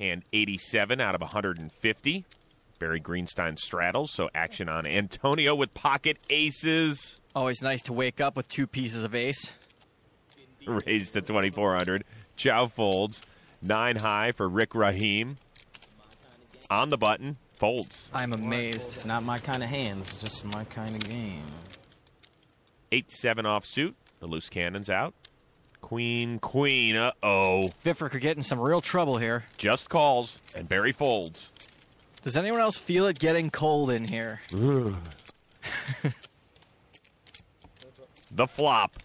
187 out of 150. Barry Greenstein straddles, so action on Antonio with pocket aces. Always nice to wake up with 2 pieces of ace. Raised to 2,400. Chow folds. 9 high for Rick Rahim. On the button, folds. I'm amazed. Not my kind of hands, just my kind of game. 8-7 offsuit. The loose cannon's out. Queen, queen, uh-oh. Viffer could get in some real trouble here. Just calls, and Barry folds. Does anyone else feel it getting cold in here? The flop.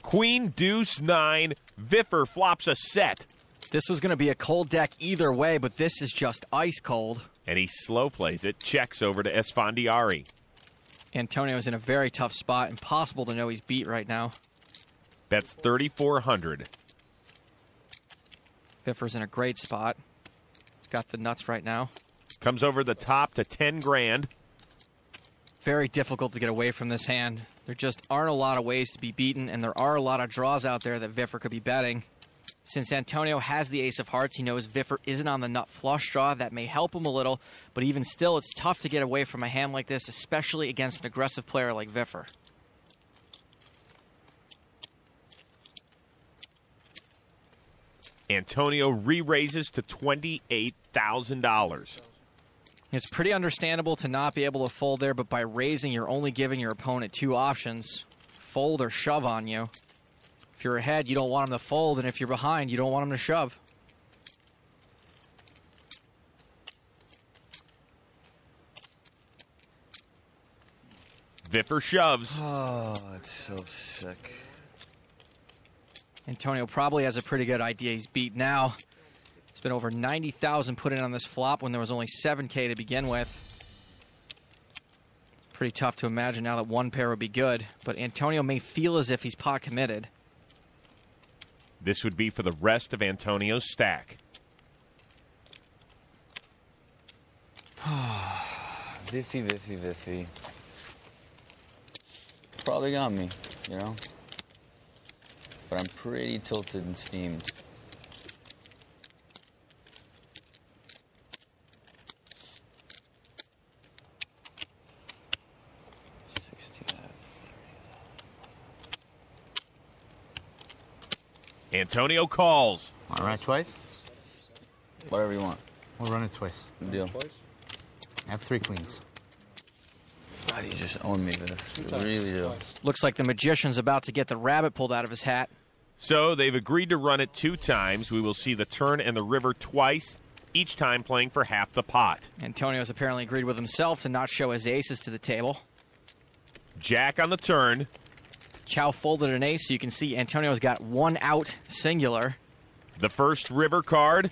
Queen, deuce, 9. Viffer flops a set. This was going to be a cold deck either way, but this is just ice cold. And he slow plays it, checks over to Esfandiari. Antonio's in a very tough spot. Impossible to know he's beat right now. That's 3,400. Viffer's in a great spot. He's got the nuts right now. Comes over the top to 10 grand. Very difficult to get away from this hand. There just aren't a lot of ways to be beaten, and there are a lot of draws out there that Viffer could be betting. Since Antonio has the ace of hearts, he knows Viffer isn't on the nut flush draw. That may help him a little, but even still, it's tough to get away from a hand like this, especially against an aggressive player like Viffer. Antonio re-raises to $28,000. It's pretty understandable to not be able to fold there, but by raising, you're only giving your opponent 2 options, fold or shove on you. If you're ahead, you don't want him to fold, and if you're behind, you don't want him to shove. Viffer shoves. Oh, it's so sick. Antonio probably has a pretty good idea he's beat now. It's been over 90,000 put in on this flop when there was only 7K to begin with. Pretty tough to imagine now that 1 pair would be good, but Antonio may feel as if he's pot committed. This would be for the rest of Antonio's stack. Viffy. Probably got me, you know? But I'm pretty tilted and steamed. Antonio calls. Want to run it twice? Whatever you want. We'll run it twice. Good deal. I have 3 queens. God, you just own me, Viff. You really do. Looks like the magician's about to get the rabbit pulled out of his hat. So they've agreed to run it 2 times. We will see the turn and the river twice, each time playing for half the pot. Antonio's apparently agreed with himself to not show his aces to the table. Jack on the turn. Chow folded an ace, so you can see Antonio's got 1 out singular. The first river card.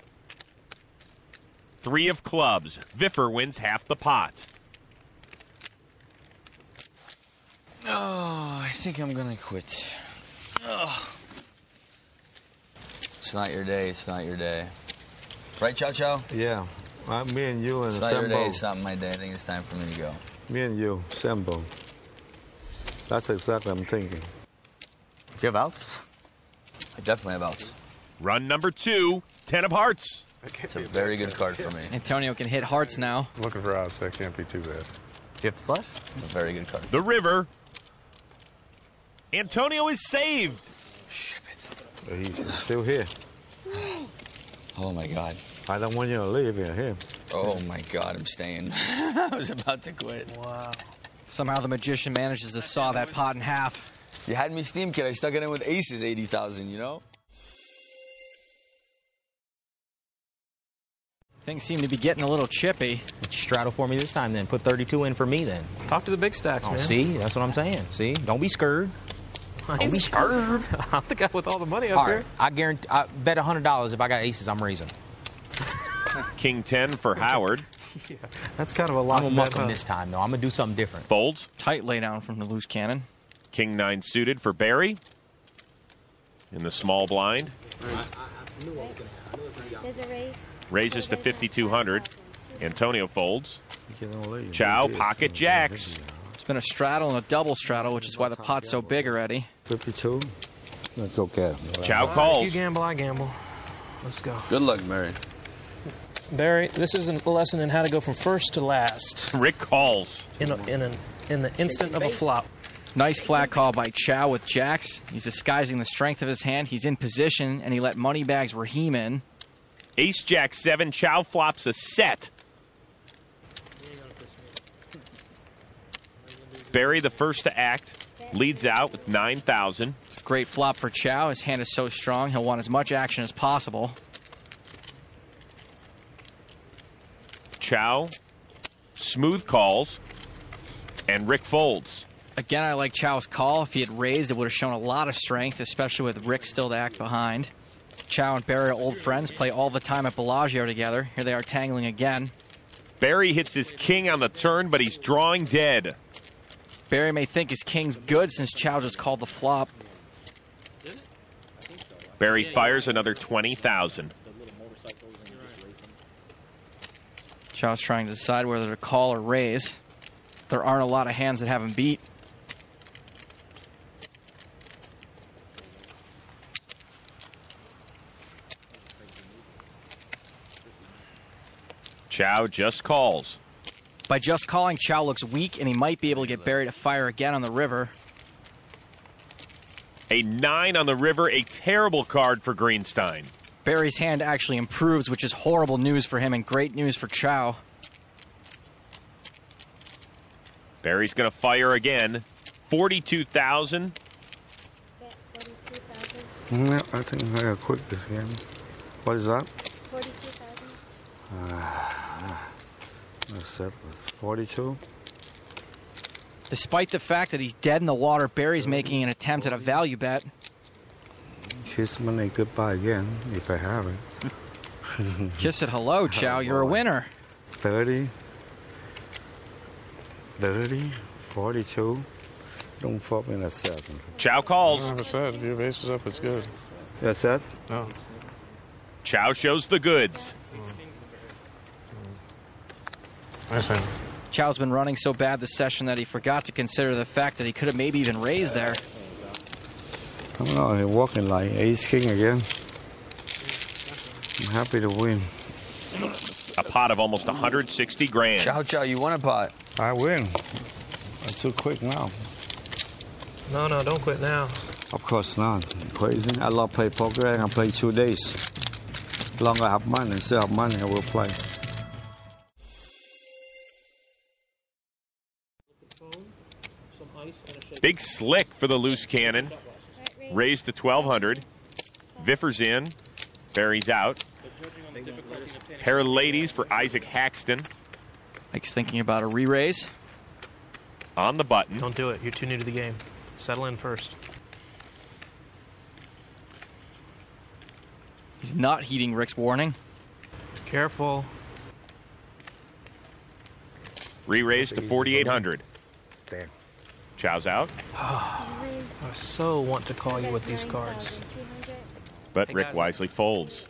3 of clubs. Viffer wins half the pot. Oh, I think I'm gonna quit. Oh. It's not your day, it's not your day. Right, Chow Chow? Yeah. Me and you and It's not your day, Sembo. it's not my day. I think it's time for me to go. Me and you, Sembo. That's exactly what I'm thinking. Do you have outs? I definitely have outs. Run number 2, 10 of hearts. It's a very good card for me. Antonio can hit hearts now. Looking for outs, that can't be too bad. Do you have flush? It's a very good card. The river. Antonio is saved. Ship it. But he's still here. Oh, my God. I don't want you to leave here. Oh, my God, I'm staying. I was about to quit. Wow. Somehow the magician manages to saw that pot in half. You had me steam, kid. I stuck it in with aces, 80,000, you know? Things seem to be getting a little chippy. Straddle for me this time, then. Put 32 in for me, then. Talk to the big stacks, man. See? That's what I'm saying. See? Don't be scared. Don't be scared. I'm the guy with all the money up All here. right. I guarantee. I bet $100 if I got aces, I'm raising. King 10 for Howard. Yeah, that's kind of a lot. I'm going to muck him this time, though. I'm going to do something different. Folds. Tight laydown from the loose cannon. King 9 suited for Barry. In the small blind. There's a raise. Raises to 5,200. Antonio folds. Chow pocket jacks. It's been a straddle and a double straddle, which is why the pot's so big already. 52. Let's go get him. Chow If you calls. gamble, I gamble. Let's go. Good luck, Mary. Barry, this is a lesson in how to go from first to last Rick calls. in the instant of a flop. Nice flat call by Chow with jacks. He's disguising the strength of his hand. He's in position, and he let Moneybags Raheem in. Ace Jack 7. Chow flops a set. Barry, the first to act, leads out with 9,000. It's a great flop for Chow. His hand is so strong, he'll want as much action as possible. Chow smooth calls, and Rick folds. Again, I like Chow's call. If he had raised, it would have shown a lot of strength, especially with Rick still to act behind. Chow and Barry are old friends, play all the time at Bellagio together. Here they are tangling again. Barry hits his king on the turn, but he's drawing dead. Barry may think his king's good since Chow just called the flop. Barry fires another 20,000. Chow's trying to decide whether to call or raise. There aren't a lot of hands that have him beat. Chow just calls. By just calling, Chow looks weak, and he might be able to get Barry to fire again on the river. A 9 on the river, a terrible card for Greenstein. Barry's hand actually improves, which is horrible news for him and great news for Chow. Barry's going to fire again. 42,000. No, I think I gotta quit this game. What is that? 42,000. I said 42. Despite the fact that he's dead in the water, Barry's making an attempt at a value bet. Kiss money goodbye again, if I have it. Kiss it hello, Chow. You're a winner. 30. 30. 42. Don't fuck me in a second. Chow calls. I never said if your base is up, it's good. That's it? No. Chow shows the goods. Listen, Chow's been running so bad this session that he forgot to consider the fact that he could have maybe even raised there. I don't know, I'm walking like ace king again. I'm happy to win. A pot of almost 160 grand. Chow, you won a pot. I win. I'm too quick now. No, don't quit now. Of course not. Crazy. I love play poker. I can play 2 days. As long as I have money, still have money, I will play. Big slick for the loose cannon. Raised to 1,200. Viffer's in. Barry's out. Pair of ladies for Isaac Haxton. Mike's thinking about a re-raise. On the button. Don't do it. You're too new to the game. Settle in first. He's not heeding Rick's warning. Careful. Re-raised to 4,800. Damn. Chow's out. I so want to call you with these cards. But Rick wisely folds.